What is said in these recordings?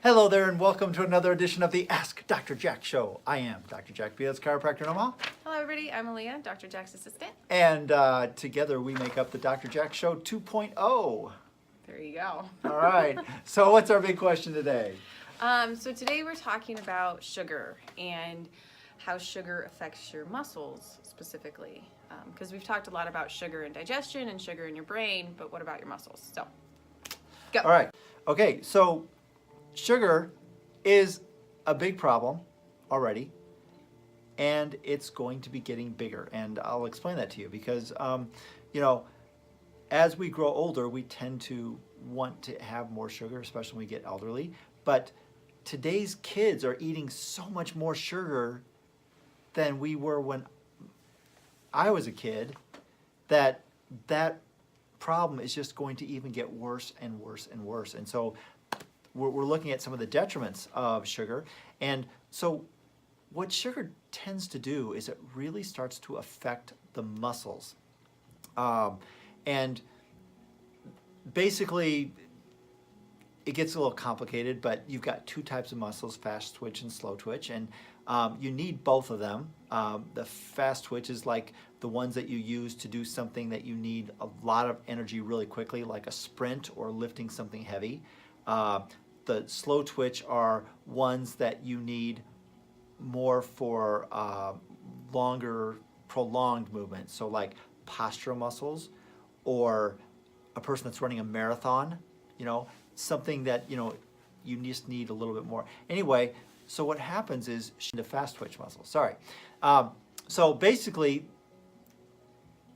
Hello there and welcome to another edition of the Ask Dr. Jack Show. I am Dr. Jack Belitz, chiropractor in Omaha. Hello everybody, I'm Aaliyah, Dr. Jack's assistant. And together we make up the Dr. Jack Show 2.0. There you go. All right, so what's our big question today? So today we're talking about sugar and how sugar affects your muscles specifically. Because we've talked a lot about sugar and digestion and sugar in your brain, but what about your muscles? So, go. All right, okay, so sugar is a big problem already, and it's going to be getting bigger. And I'll explain that to you because, as we grow older, we tend to want to have more sugar, especially when we get elderly. But today's kids are eating so much more sugar than we were when I was a kid, that problem is just going to even get worse and worse and worse. And so we're looking at some of the detriments of sugar. And so what sugar tends to do is it really starts to affect the muscles. And basically, it gets a little complicated, but you've got two types of muscles, fast twitch and slow twitch, and you need both of them. The fast twitch is like the ones that you use to do something that you need a lot of energy really quickly, like a sprint or lifting something heavy. The slow twitch are ones that you need more for longer, prolonged movement. So like postural muscles, or a person that's running a marathon, something that, you just need a little bit more. Anyway, so what happens is the fast twitch muscle, so basically,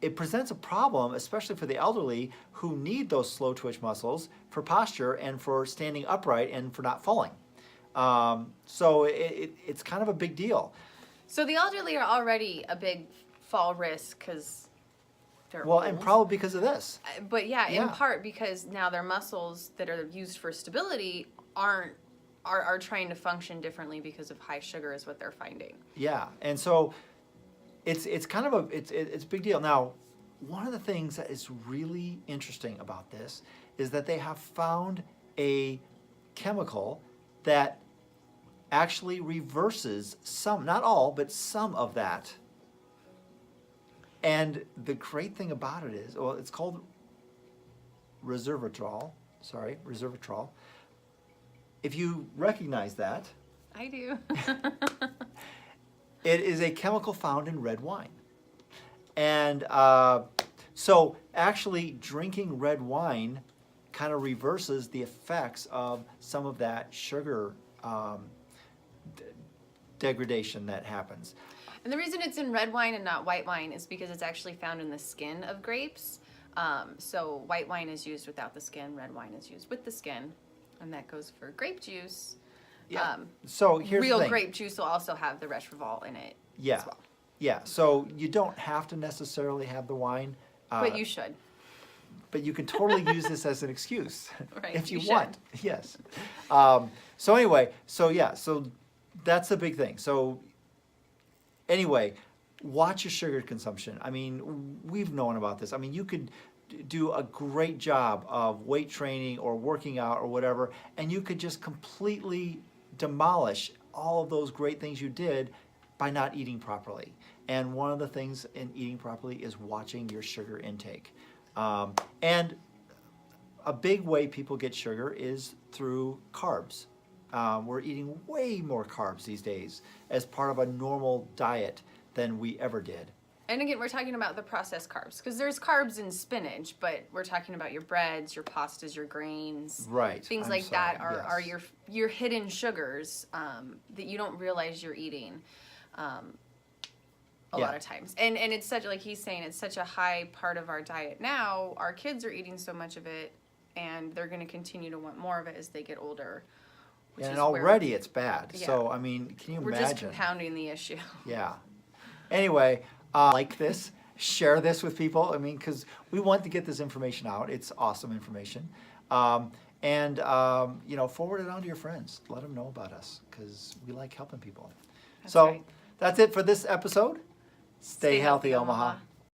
it presents a problem, especially for the elderly who need those slow twitch muscles for posture and for standing upright and for not falling. So it's kind of a big deal. So the elderly are already a big fall risk because they're Well, old. and probably because of this. But yeah, in part because now their muscles that are used for stability are trying to function differently because of high sugar is what they're finding. Yeah, and so it's kind of it's a big deal. Now, one of the things that is really interesting about this is that they have found a chemical that actually reverses some, not all, but some of that. And the great thing about it is, well, it's called resveratrol. Resveratrol. If you recognize that, I do. it is a chemical found in red wine. And so actually drinking red wine kind of reverses the effects of some of that sugar degradation that happens. And the reason it's in red wine and not white wine is because it's actually found in the skin of grapes. So white wine is used without the skin, red wine is used with the skin, and that goes for grape juice. Yeah. So here's real the thing. Grape juice will also have the resveratrol in it as well. Yeah. So you don't have to necessarily have the wine. But you should. But you can totally use this as an excuse Right, if you you want. Yes. So anyway, so that's the big thing. So anyway, watch your sugar consumption. I mean, we've known about this. I mean, you could do a great job of weight training or working out or whatever, and you could just completely demolish all of those great things you did by not eating properly. And one of the things in eating properly is watching your sugar intake. And a big way people get sugar is through carbs. We're eating way more carbs these days as part of a normal diet than we ever did. And again, we're talking about the processed carbs because there's carbs in spinach, but we're talking about your breads, your pastas, your grains, right? Things like that are your hidden sugars that you don't realize you're eating a lot of times. And it's such, like he's saying, it's such a high part of our diet now. Our kids are eating so much of it, and they're going to continue to want more of it as they get older. And already it's bad. Yeah. So I mean, can you imagine? We're just compounding the issue. Yeah. Anyway, like this, share this with people. I mean, because we want to get this information out. It's awesome information. Forward it on to your friends. Let them know about us because we like helping people. That's right. That's it for this episode. Stay healthy, Omaha.